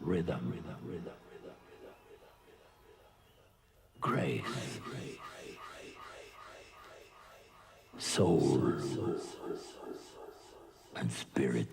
rhythm, grace, soul, and spirit.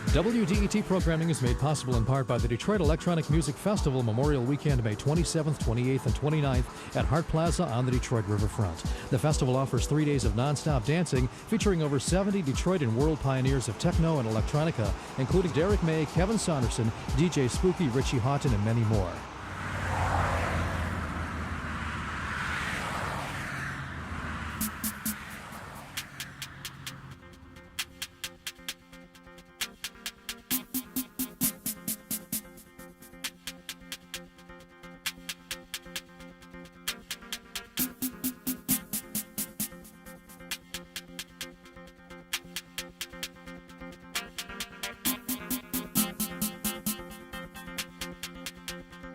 WDET programming is made possible in part by the Detroit Electronic Music Festival Memorial Weekend, May 27th, 28th, and 29th at Hart Plaza on the Detroit Riverfront. The festival offers 3 days of nonstop dancing featuring over 70 Detroit and world pioneers of techno and electronica, including Derek May, Kevin Saunderson, DJ Spooky, Richie Houghton, and many more.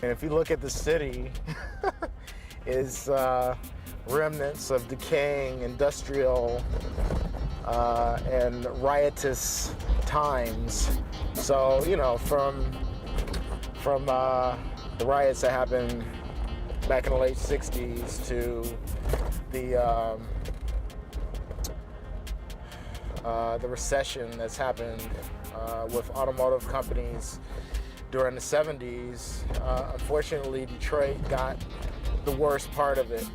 And if you look at the city, is remnants of decaying industrial and riotous times. So, you know, from the riots that happened back in the late 60s to the recession that's happened with automotive companies during the 70s, unfortunately, Detroit got the worst part of it.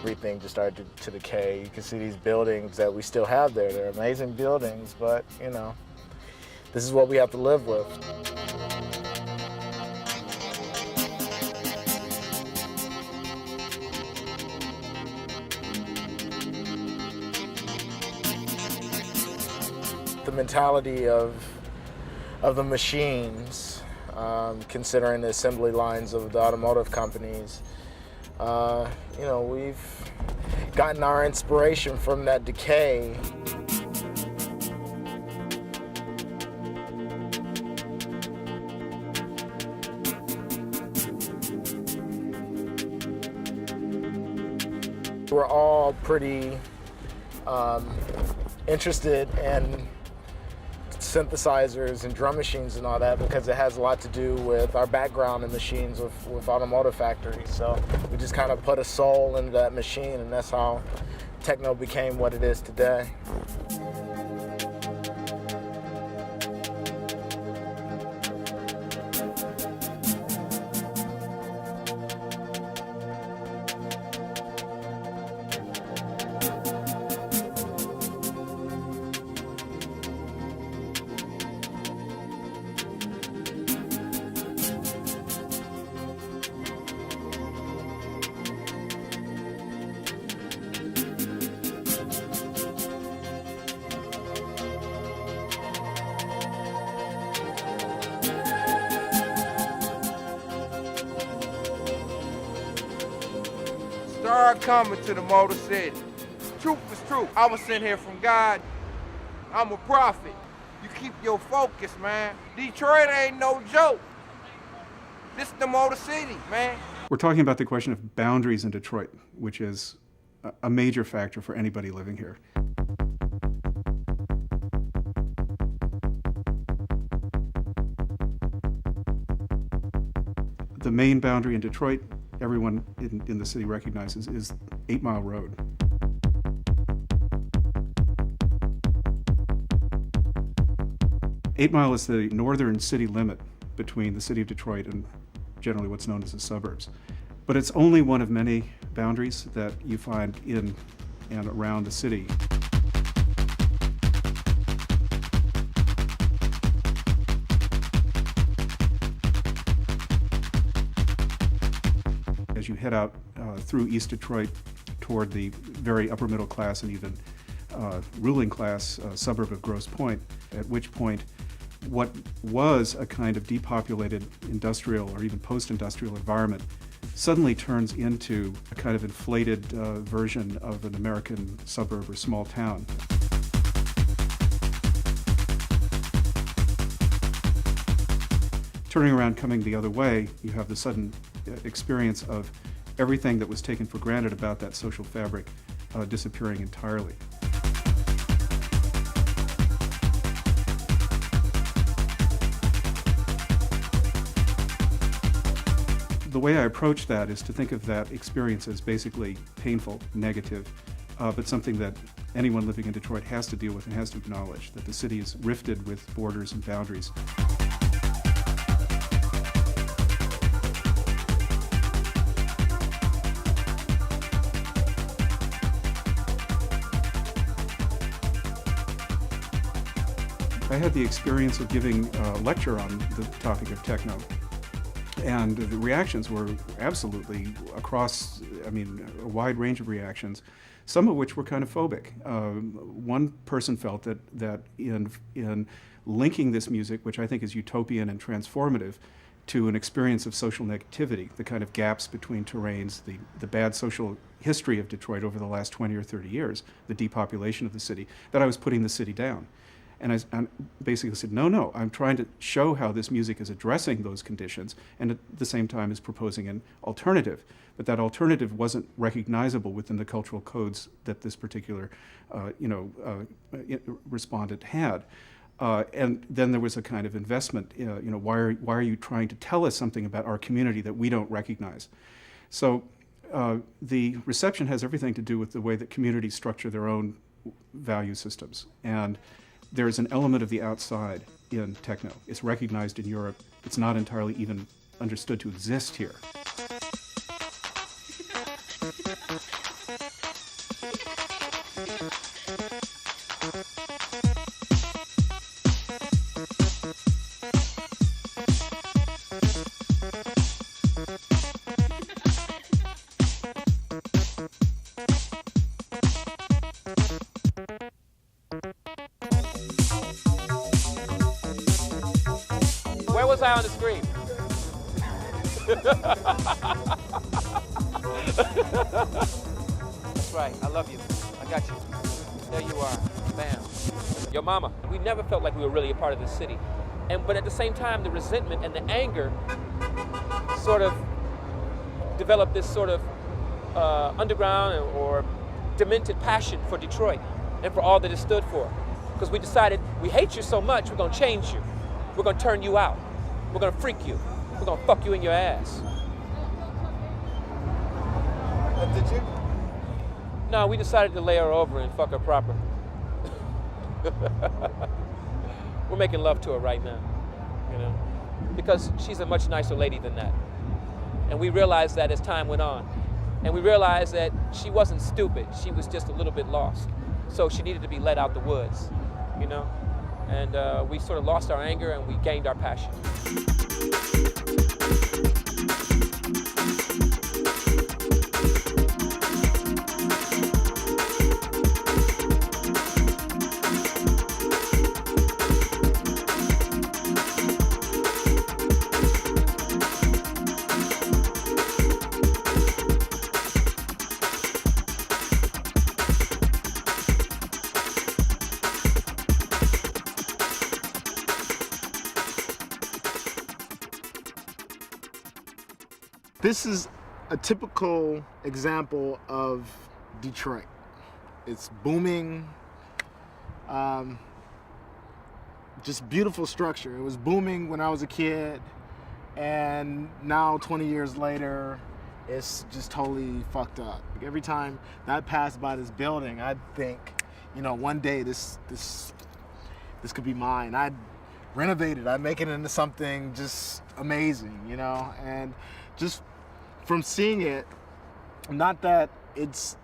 Everything just started to decay. You can see these buildings that we still have there. They're amazing buildings, but, you know, this is what we have to live with. The mentality of the machines, considering the assembly lines of the automotive companies, you know, we've gotten our inspiration from that decay. We're all pretty interested in synthesizers and drum machines and all that because it has a lot to do with our background in machines with automotive factories. So we just kind of put a soul into that machine, and that's how techno became what it is today. Start coming to the Motor City. Truth is truth. I was sent here from God. I'm a prophet. You keep your focus, man. Detroit ain't no joke. This is the Motor City, man. We're talking about the question of boundaries in Detroit, which is a major factor for anybody living here. The main boundary in Detroit, everyone in the city recognizes, is 8 Mile Road. Eight Mile is the northern city limit between the city of Detroit and generally what's known as the suburbs. But it's only one of many boundaries that you find in and around the city. As you head out through East Detroit toward the very upper middle class and even ruling class suburb of Grosse Pointe, at which point what was a kind of depopulated industrial or even post-industrial environment suddenly turns into a kind of inflated version of an American suburb or small town. Turning around, coming the other way, you have the sudden experience of everything that was taken for granted about that social fabric disappearing entirely. The way I approach that is to think of that experience as basically painful, negative, but something that anyone living in Detroit has to deal with and has to acknowledge, that the city is rifted with borders and boundaries. I had the experience of giving a lecture on the topic of techno, and the reactions were absolutely across, I mean, a wide range of reactions, some of which were kind of phobic. One person felt that in linking this music, which I think is utopian and transformative, to an experience of social negativity, the kind of gaps between terrains, the bad social history of Detroit over the last 20 or 30 years, the depopulation of the city, that I was putting the city down. And I basically said, no, I'm trying to show how this music is addressing those conditions and at the same time is proposing an alternative. But that alternative wasn't recognizable within the cultural codes that this particular respondent had. And then there was a kind of investment, why are you trying to tell us something about our community that we don't recognize? So the reception has everything to do with the way that communities structure their own value systems. And there's an element of the outside in techno. It's recognized in Europe. It's not entirely even understood to exist here. Where was I on the screen? That's right, I love you. I got you. There you are, bam. Your mama. We never felt like we were really a part of this city. But at the same time, the resentment and the anger sort of developed this sort of underground or demented passion for Detroit and for all that it stood for. Because we decided, we hate you so much, we're gonna change you. We're gonna turn you out. We're gonna freak you. We're gonna fuck you in your ass. Did you? No, we decided to lay her over and fuck her proper. We're making love to her right now, because she's a much nicer lady than that. And we realized that as time went on. And we realized that she wasn't stupid, she was just a little bit lost. So she needed to be let out the woods, And we sort of lost our anger and we gained our passion. This is a typical example of Detroit. It's booming, just beautiful structure. It was booming when I was a kid, and now 20 years later, it's just totally fucked up. Every time that I pass by this building, I'd think, one day this could be mine. I'd renovate it, I'd make it into something just amazing, and just from seeing it, not that it's,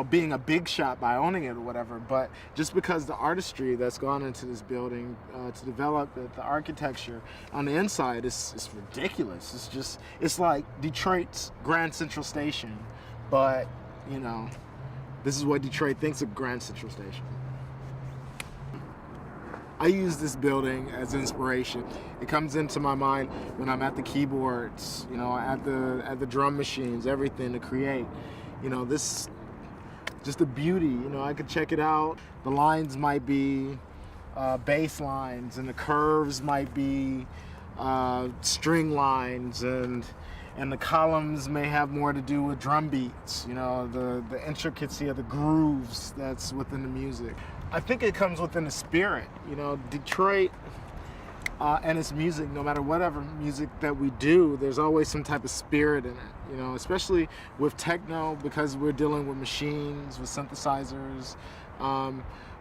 being a big shot by owning it or whatever, but just because the artistry that's gone into this building to develop the architecture on the inside is ridiculous. It's like Detroit's Grand Central Station, but, this is what Detroit thinks of Grand Central Station. I use this building as inspiration. It comes into my mind when I'm at the keyboards, at the drum machines, everything to create. This, just the beauty, I could check it out. The lines might be bass lines and the curves might be string lines, and the columns may have more to do with drum beats, you know, the intricacy of the grooves that's within the music. I think it comes within the spirit, you know, Detroit and its music, no matter whatever music that we do, there's always some type of spirit in it, you know, especially with techno, because we're dealing with machines, with synthesizers.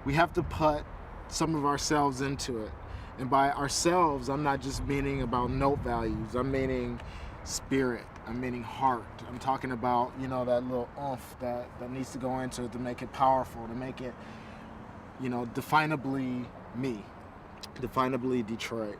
We have to put some of ourselves into it. And by ourselves, I'm not just meaning about note values, I'm meaning spirit, I'm meaning heart. I'm talking about, you know, that little oomph that needs to go into it to make it powerful, to make it, you know, definably me, definably Detroit.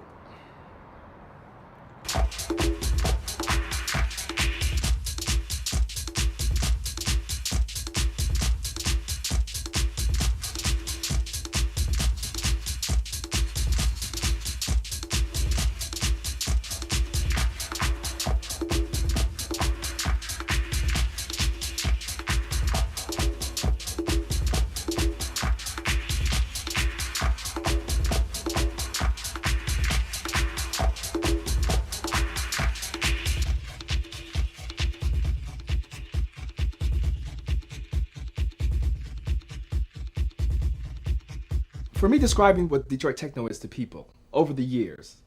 For me, describing what Detroit techno is to people over the years,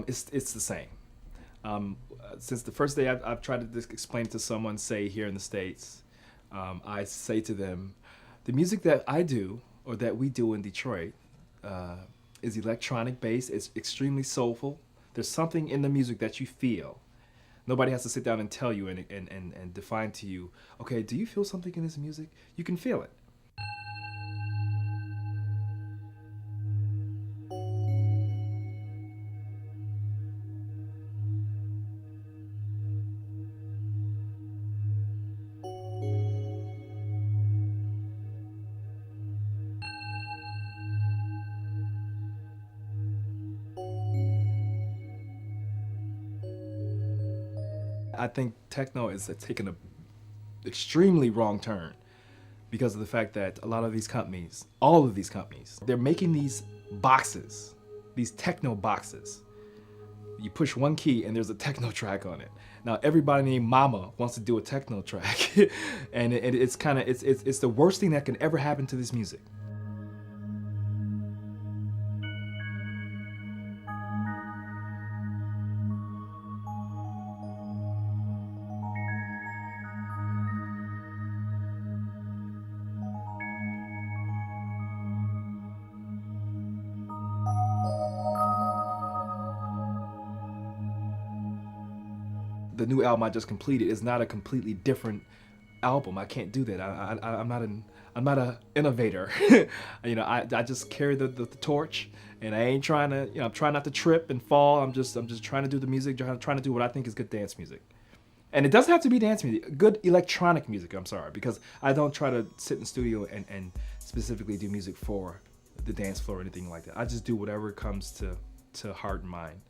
it's the same. Since the first day I've tried to explain to someone, say here in the States, I say to them, the music that I do or that we do in Detroit is electronic based. It's extremely soulful. There's something in the music that you feel. Nobody has to sit down and tell you and define to you, okay, do you feel something in this music? You can feel it. I think techno is taking an extremely wrong turn because of the fact that a lot of these companies, all of these companies, they're making these boxes, these techno boxes. You push one key and there's a techno track on it. Now everybody named Mama wants to do a techno track, and it's kind of it's the worst thing that can ever happen to this music. The new album I just completed is not a completely different album. I can't do that. I'm not an innovator. You know, I just carry the torch, and I ain't trying to, you know, I'm trying not to trip and fall. I'm just trying to do the music, trying to do what I think is good dance music. And it doesn't have to be dance music, good electronic music, I'm sorry, because I don't try to sit in the studio and specifically do music for the dance floor or anything like that. I just do whatever comes to heart and mind.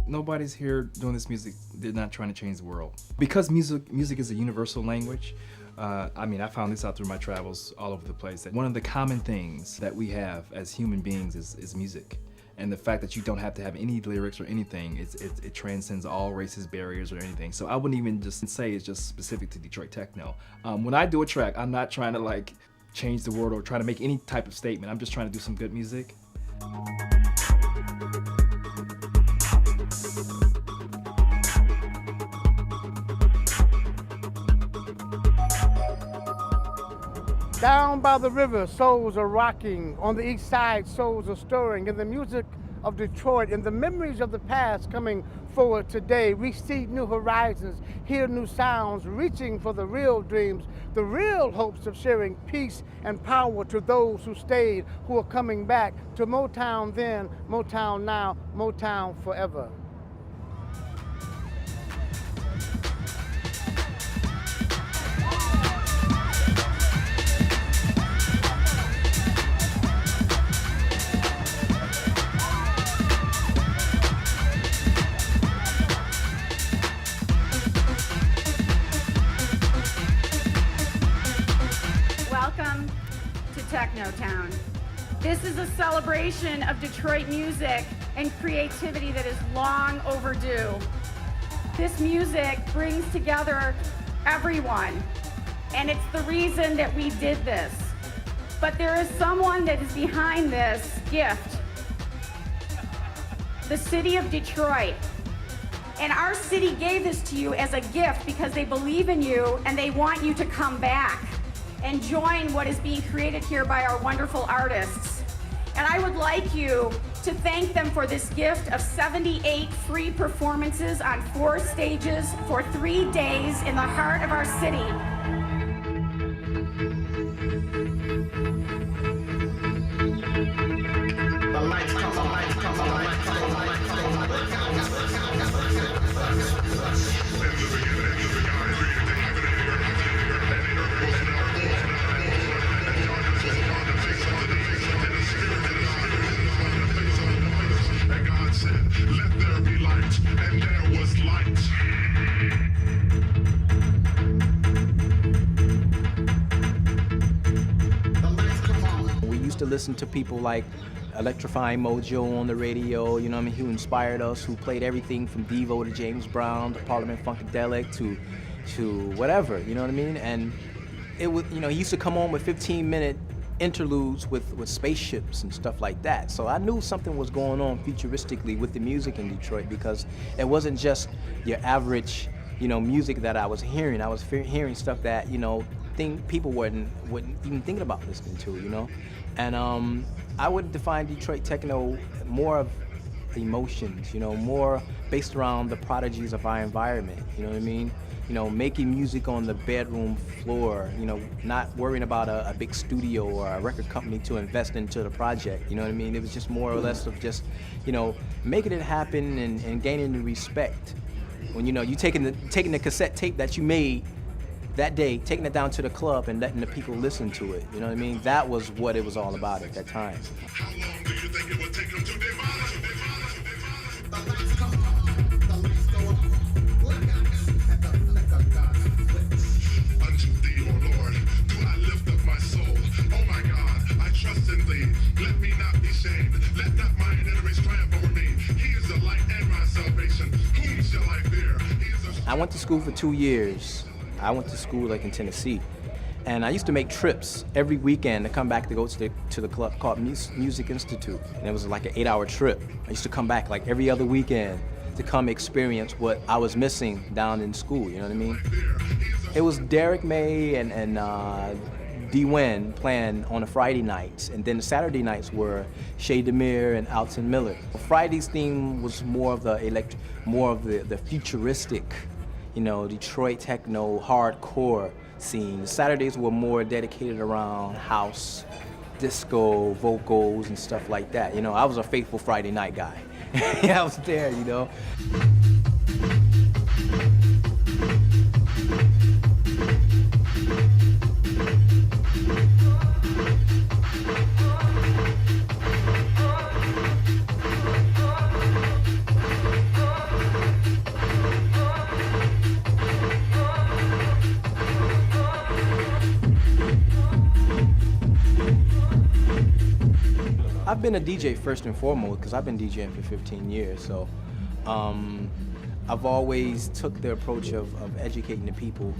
Nobody's here doing this music, they're not trying to change the world. Because music is a universal language, I mean, I found this out through my travels all over the place, that one of the common things that we have as human beings is music. And the fact that you don't have to have any lyrics or anything, it transcends all races, barriers, or anything. So I wouldn't even just say it's just specific to Detroit techno. When I do a track, I'm not trying to like change the world or try to make any type of statement. I'm just trying to do some good music. Down by the river, souls are rocking. On the east side, souls are stirring. In the music of Detroit, in the memories of the past coming forward today, we see new horizons, hear new sounds, reaching for the real dreams, the real hopes of sharing peace and power to those who stayed, who are coming back to Motown then, Motown now, Motown forever. Techno Town. This is a celebration of Detroit music and creativity that is long overdue. This music brings together everyone, and it's the reason that we did this. But there is someone that is behind this gift. The city of Detroit. And our city gave this to you as a gift because they believe in you and they want you to come back and join what is being created here by our wonderful artists. And I would like you to thank them for this gift of 78 free performances on 4 stages for 3 days in the heart of our city. We used to listen to people like Electrifying Mojo on the radio, you know what I mean, who inspired us, who played everything from Devo to James Brown to Parliament Funkadelic to whatever, you know what I mean? And it was, you know, he used to come on with 15-minute interludes with spaceships and stuff like that. So I knew something was going on futuristically with the music in Detroit, because it wasn't just your average, you know, music that I was hearing. I was hearing stuff that, you know, people wouldn't even thinking about listening to, you know? And I would define Detroit techno more of emotions, you know, more based around the prodigies of our environment, you know what I mean? You know, making music on the bedroom floor, you know, not worrying about a big studio or a record company to invest into the project, you know what I mean? It was just more or less of just, you know, making it happen and gaining the respect. When, you know, you taking the cassette tape that you made that day, taking it down to the club and letting the people listen to it, you know what I mean? That was what it was all about at that time. How long do you think it would take them to demolish? Unto thee, O Lord, do I lift up my soul. Oh my God, I trust in thee. Let me not be shamed. Let not mine enemies triumph over me. He is the light and my salvation. Whom shall I fear? I went to school for 2 years. I went to school like in Tennessee. And I used to make trips every weekend to come back to go to the club called Music Institute. And it was like an 8-hour trip. I used to come back like every other weekend to come experience what I was missing down in school, you know what I mean? It was Derek May and D. Wynn playing on the Friday nights, and then the Saturday nights were Shay Demir and Alton Miller. Friday's theme was more of the futuristic, you know, Detroit techno, hardcore scene. The Saturdays were more dedicated around house, disco, vocals, and stuff like that. You know, I was a faithful Friday night guy. I was there, you know. I've been a DJ first and foremost because I've been DJing for 15 years. So I've always took the approach of educating the people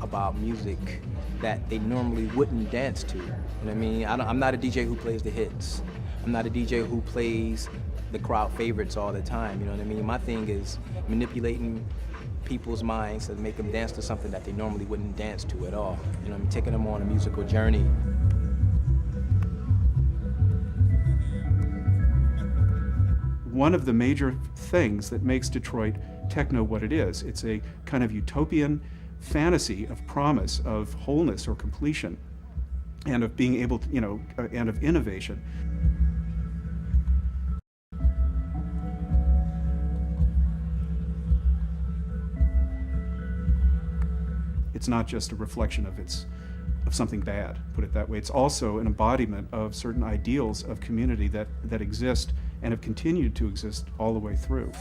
about music that they normally wouldn't dance to. You know what I mean? I'm not a DJ who plays the hits. I'm not a DJ who plays the crowd favorites all the time. You know what I mean? My thing is manipulating people's minds to make them dance to something that they normally wouldn't dance to at all. You know what I mean? Taking them on a musical journey. One of the major things that makes Detroit techno what it is, it's a kind of utopian fantasy of promise, of wholeness or completion, and of being able to, you know, and of innovation. It's not just a reflection of something bad, put it that way. It's also an embodiment of certain ideals of community that exist and have continued to exist all the way through.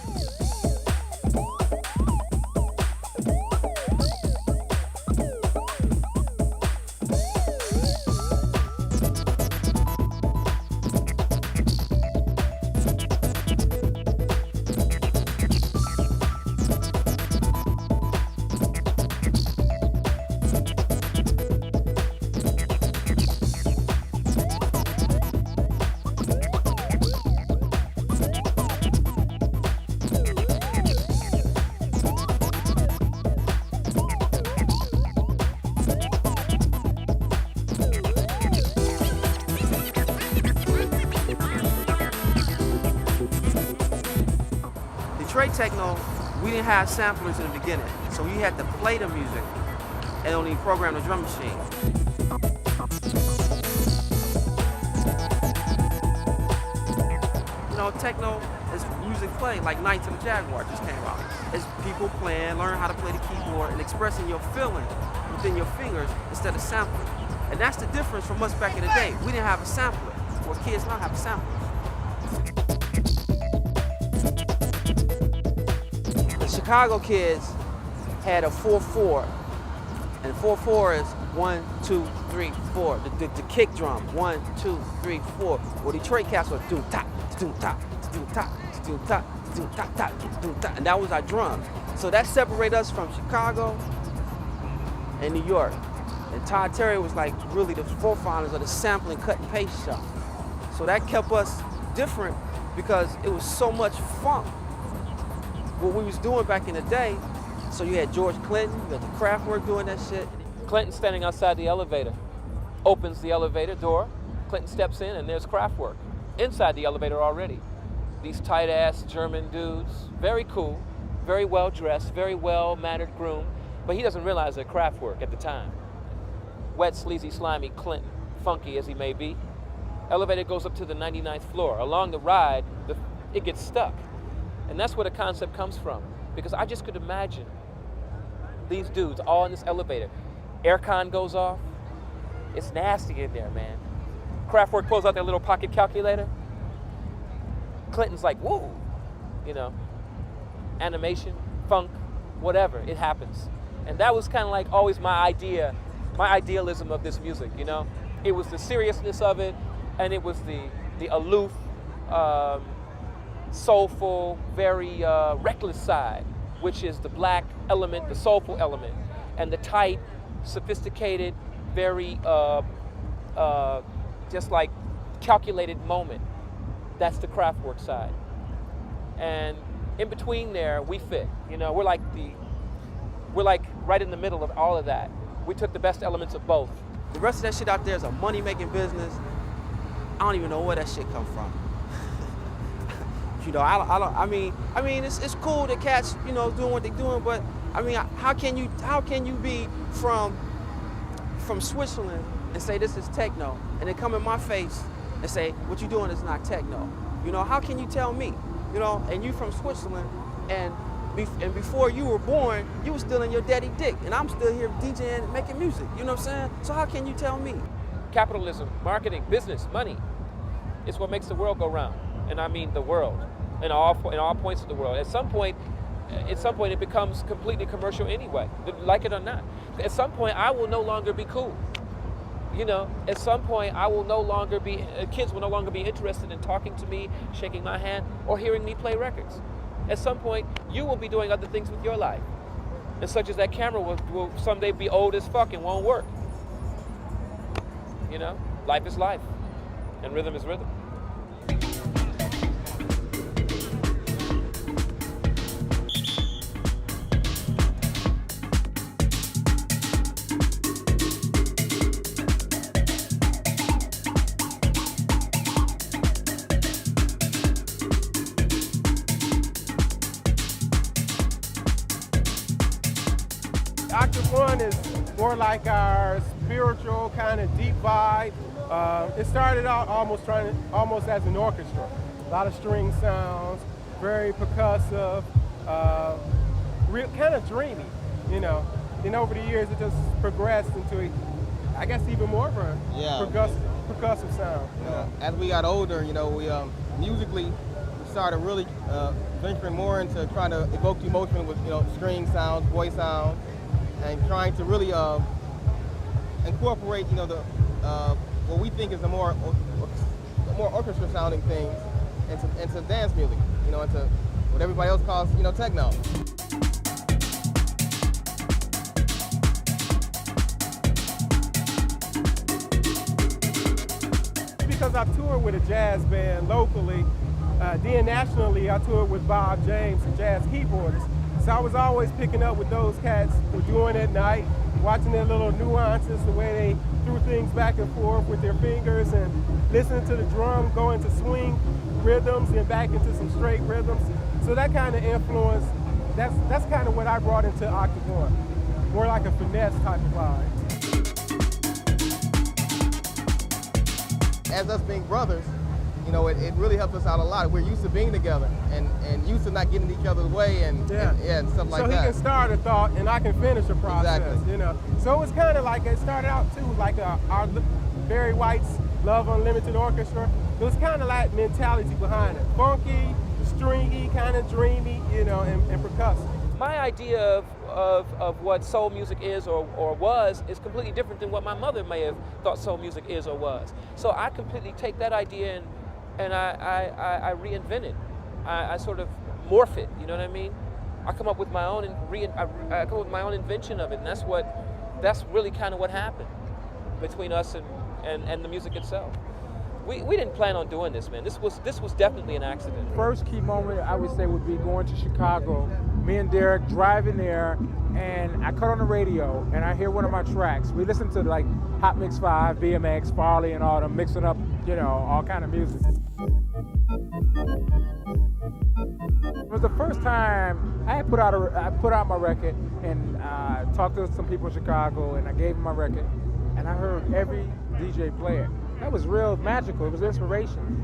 Detroit techno, we didn't have samplers in the beginning, so we had to play the music and only program the drum machine. You know, techno is music playing, like Night to the Jaguar just came out. It's people playing, learn how to play the keyboard, and expressing your feeling within your fingers instead of sampling. And that's the difference from us back in the day. We didn't have a sampler. Well, kids now have a sampler. The Chicago kids had a 4/4, and 4/4 is 1, 2, 3, 4. The kick drum, 1, 2, 3, 4. Well, Detroit cats were do ta, do ta, do ta, do ta, do ta, ta, do ta, and that was our drums. So that separated us from Chicago and New York. And Todd Terry was like really the forefathers of the sampling, cut and paste shop. So that kept us different because it was so much funk. What we was doing back in the day, so you had George Clinton, you had the Kraftwerk doing that shit. Clinton standing outside the elevator, opens the elevator door, Clinton steps in and there's Kraftwerk inside the elevator already. These tight-ass German dudes, very cool, very well-dressed, very well-mannered groomed, but he doesn't realize they're Kraftwerk at the time. Wet, sleazy, slimy Clinton, funky as he may be. Elevator goes up to the 99th floor. Along the ride, it gets stuck. And that's where the concept comes from. Because I just could imagine these dudes all in this elevator. Aircon goes off. It's nasty in there, man. Kraftwerk pulls out their little pocket calculator. Clinton's like, whoa, you know, animation, funk, whatever, it happens. And that was kind of like always my idealism of this music, you know? It was the seriousness of it, and it was the aloof, soulful, very reckless side, which is the black element, the soulful element, and the tight, sophisticated, very just like calculated moment. That's the Kraftwerk side. And in between there, we fit. You know, we're like right in the middle of all of that. We took the best elements of both. The rest of that shit out there is a money-making business. I don't even know where that shit come from. You know, I mean, it's cool that cats, you know, doing what they're doing, but I mean, how can you be from Switzerland and say this is techno, and then come in my face and say what you doing is not techno? You know, how can you tell me? You know, and you from Switzerland, and before you were born, you were still in your daddy dick, and I'm still here DJing and making music. You know what I'm saying? So how can you tell me? Capitalism, marketing, business, money. It's what makes the world go round. And I mean the world, in all points of the world. At some point it becomes completely commercial anyway, like it or not. At some point I will no longer be cool. You know, at some point I will no longer be, kids will no longer be interested in talking to me, shaking my hand, or hearing me play records. At some point you will be doing other things with your life. And such as that camera will someday be old as fuck and won't work. You know, life is life, and rhythm is rhythm. Octave is more like our spiritual kind of deep vibe. It started out almost as an orchestra. A lot of string sounds, very percussive, real kind of dreamy, you know. And over the years, it just progressed into, I guess, even more of a percussive sound. As we got older, you know, we musically we started really venturing more into trying to evoke emotion with, you know, string sounds, voice sounds, and trying to really incorporate, you know, the what we think is the more orchestra sounding things into dance music, you know, into what everybody else calls, you know, techno. Because I toured with a jazz band locally, then nationally I toured with Bob James and jazz keyboardists. So I was always picking up what those cats were doing at night, watching their little nuances, the way they threw things back and forth with their fingers, and listening to the drum go into swing rhythms and back into some straight rhythms. So that kind of influence, that's kind of what I brought into Octagon. More like a finesse type of vibe. As us being brothers, you know, it really helps us out a lot. We're used to being together and used to not getting in each other's way and stuff like that. So he can start a thought and I can finish a process, Exactly. you know. So it's kind of like, it started out too, like our Barry White's Love Unlimited Orchestra. It was kind of like mentality behind it. Funky, stringy, kind of dreamy, you know, and percussive. My idea of what soul music is or was is completely different than what my mother may have thought soul music is or was. So I completely take that idea and I reinvent it. I sort of morph it, you know what I mean? I come up with my own I come up with my own invention of it, and that's really kind of what happened between us and the music itself. We didn't plan on doing this, man. This was definitely an accident. First key moment I would say would be going to Chicago. Me and Derek driving there, and I cut on the radio, and I hear one of my tracks. We listen to like Hot Mix 5, BMX, Farley, and all them, mixing up, you know, all kind of music. It was the first time I put out my record and talked to some people in Chicago, and I gave them my record, and I heard every DJ play it. That was real magical. It was inspiration.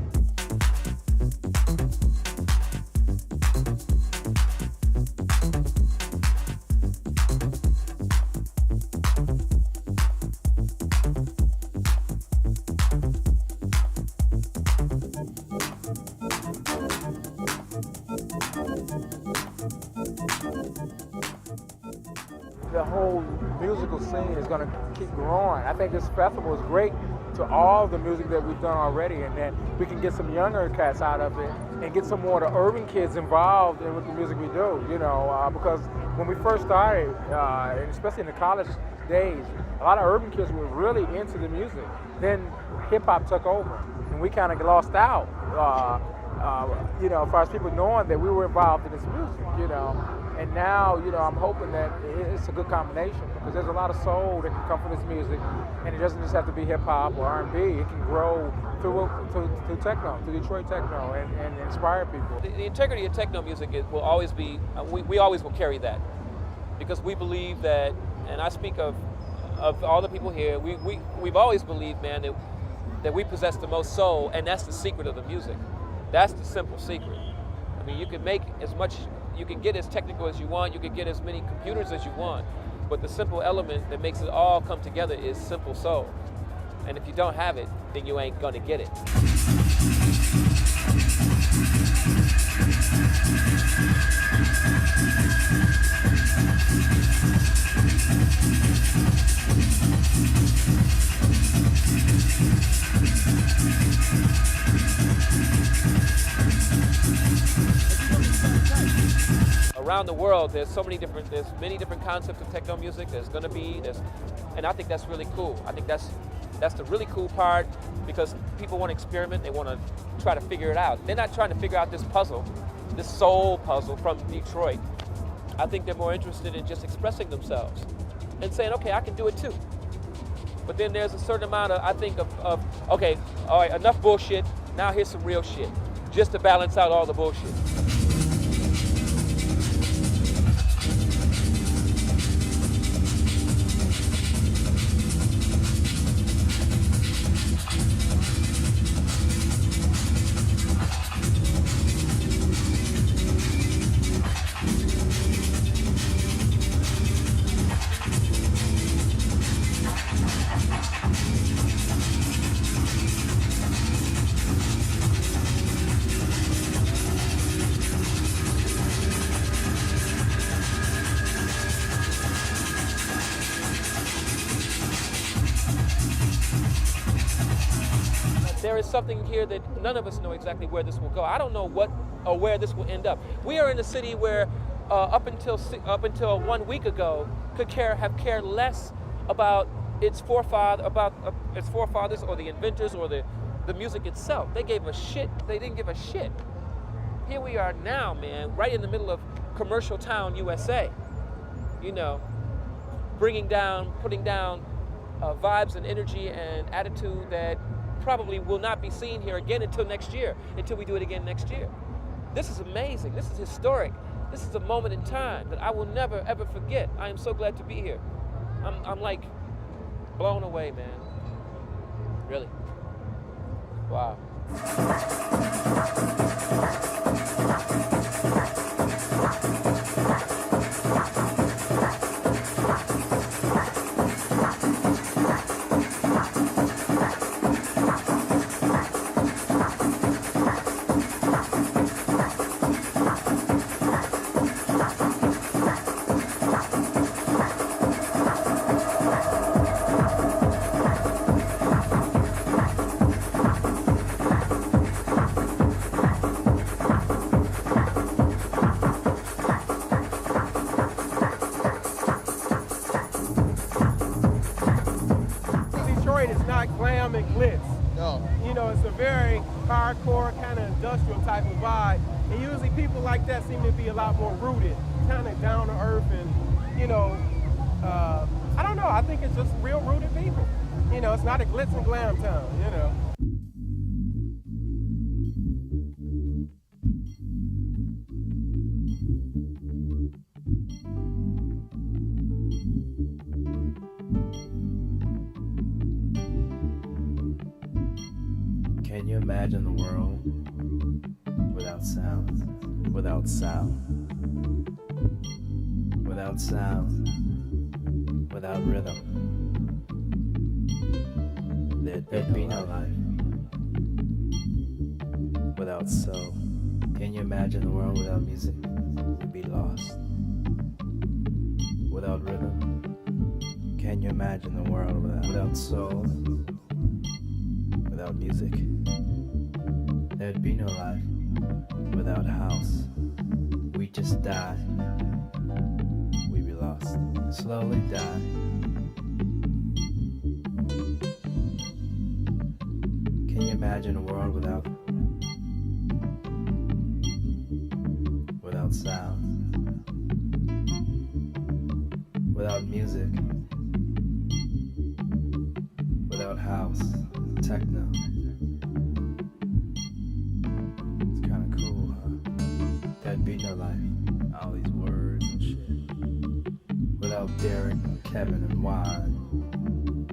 The whole musical scene is going to keep growing. I think this festival is great to all the music that we've done already, and that we can get some younger cats out of it and get some more of the urban kids involved with the music we do, you know, because when we first started, and especially in the college days, a lot of urban kids were really into the music. Then hip-hop took over, and we kind of lost out, you know, as far as people knowing that we were involved in this music, you know. And now, you know, I'm hoping that it's a good combination, because there's a lot of soul that can come from this music, and it doesn't just have to be hip-hop or R&B. It can grow through techno, through Detroit techno, and inspire people. The integrity of techno music will always be, we always will carry that, because we believe that, and I speak of all the people here, we've always believed, man, that we possess the most soul, and that's the secret of the music. That's the simple secret. I mean, you can make as much, you can get as technical as you want, you can get as many computers as you want, but the simple element that makes it all come together is simple soul. And if you don't have it, then you ain't gonna get it. Around the world, there's many different concepts of techno music. And I think that's really cool. I think that's the really cool part, because people want to experiment, they want to try to figure it out. They're not trying to figure out this puzzle, this soul puzzle from Detroit. I think they're more interested in just expressing themselves and saying, okay, I can do it too. But then there's a certain amount of, I think of okay, all right, enough bullshit, now here's some real shit, just to balance out all the bullshit. There is something here that none of us know exactly where this will go. I don't know what or where this will end up. We are in a city where up until 1 week ago could have cared less about its forefathers or the inventors or the music itself. They gave a shit. They didn't give a shit. Here we are now, man, right in the middle of commercial town USA. You know, putting down vibes and energy and attitude that probably will not be seen here again until next year, until we do it again next year. This is amazing. This is historic. This is a moment in time that I will never, ever forget. I am so glad to be here. I'm like blown away, man. Really. Wow. Detroit is not glam and glitz. No. You know, it's a very hardcore kind of industrial type of vibe. And usually people like that seem to be a lot more rooted, kind of down to earth and, you know, I don't know, I think it's just real rooted people. You know, it's not a glitz and glam town, you know. Can you imagine the world without sound? Without sound? Without sound? Without rhythm? There'd be no life. Without soul? Can you imagine the world without music? We'd be lost. Without rhythm? Can you imagine the world without soul? Without music? There'd be no life. Without house, we just die. We'd be lost. Slowly die. Can you imagine a world without sound? Without music? Without house? Techno? It's kinda cool, huh? There'd be no life. All these words and shit. Without Derek, Kevin, and Juan,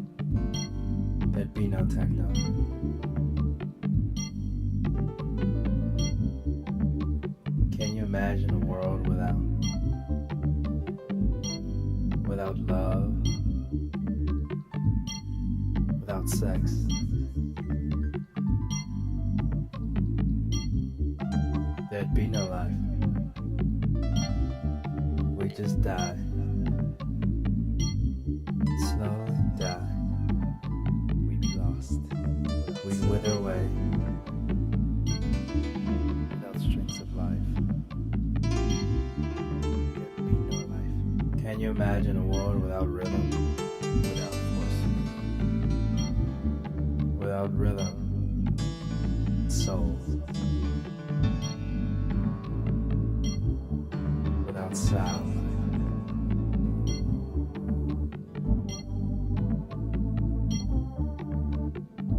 there'd be no techno. Can you imagine a world without love? Without sex? There'd be no life. We just die. Slowly die. We'd be lost. We'd wither away. Without strings of life. There'd be no life. Can you imagine a world without rhythm? Without force? Without rhythm? Soul? Without sound?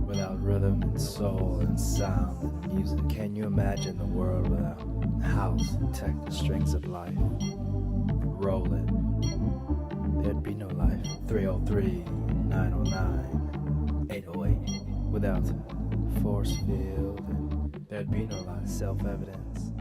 Without rhythm and soul and sound and music? Can you imagine the world without house and techno strings of life? Roll it. There'd be no life. 303, 909, 808. Without force field, and there'd be no life. Self-evidence.